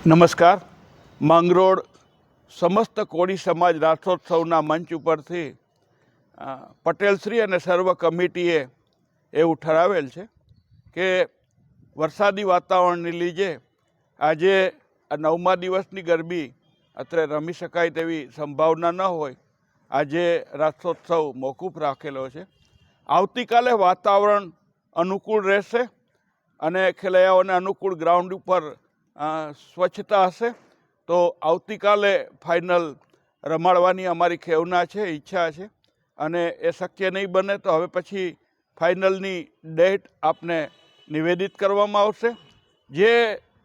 નમસ્કાર. માંગરોળ સમસ્ત કોળી સમાજ રાષ્ટ્રોત્સવના મંચ ઉપરથી પટેલશ્રી અને સર્વ કમિટીએ એવું ઠરાવેલ છે કે વરસાદી વાતાવરણને લીધે આજે આ 9મા દિવસની ગરબી અત્રે રમી શકાય તેવી સંભાવના ન હોય. આજે રાષ્ટ્રોત્સવ મોકૂફ રાખેલો છે. આવતીકાલે વાતાવરણ અનુકૂળ રહેશે અને ખેલૈયાઓને અનુકૂળ ગ્રાઉન્ડ ઉપર સ્વચ્છતા હશે તો આવતીકાલે ફાઇનલ રમાડવાની અમારી ખેવના છે, ઈચ્છા છે. અને એ શક્ય નહીં બને તો હવે પછી ફાઇનલની ડેટ આપને નિવેદિત કરવામાં આવશે. જે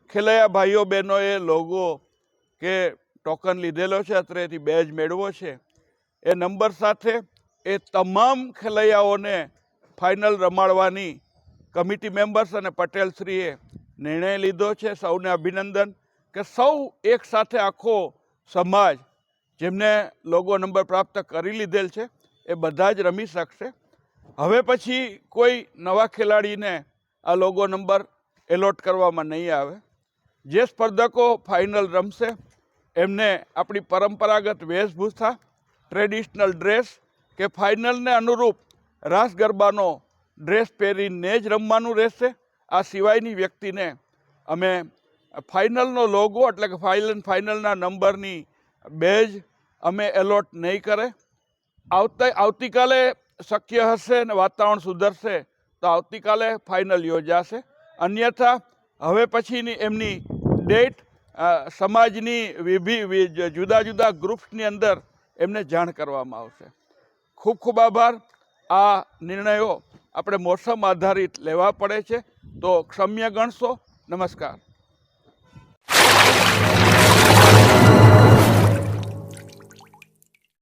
ખેલૈયા ભાઈઓ બહેનોએ લોગો કે ટોકન લીધેલો છે, અત્રેથી બેજ મેળવો છે, એ નંબર સાથે એ તમામ ખેલૈયાઓને ફાઇનલ રમાડવાની કમિટી મેમ્બર્સ અને પટેલશ્રીએ નિર્ણય લીધો છે. સૌને અભિનંદન કે સૌ એક સાથે આખો સમાજ જેમને લોગો નંબર પ્રાપ્ત કરી લીધેલ છે એ બધા જ રમી શકશે. હવે પછી કોઈ નવા ખેલાડીને આ લોગો નંબર એલોટ કરવામાં નહીં આવે. જે સ્પર્ધકો ફાઇનલ રમશે એમને આપણી પરંપરાગત વેશભૂષા, ટ્રેડિશનલ ડ્રેસ કે ફાઇનલને અનુરૂપ રાસ ગરબાનો ડ્રેસ પહેરીને જ રમવાનું રહેશે. આ સિવાયની વ્યક્તિને અમે ફાઇનલનો લોગો એટલે કે ફાઇનલના નંબરની બેજ અમે એલોટ નહીં કરે. આવતીકાલે શક્ય હશે ને વાતાવરણ સુધરશે તો આવતીકાલે ફાઇનલ યોજાશે. અન્યથા હવે પછીની એમની ડેટ સમાજની જુદા જુદા ગ્રુપ્સની અંદર એમને જાણ કરવામાં આવશે. ખૂબ ખૂબ આભાર. આ નિર્ણયો આપણે મોસમ આધારિત લેવા પડે છે તો ક્ષમ્ય ગણશો. નમસ્કાર.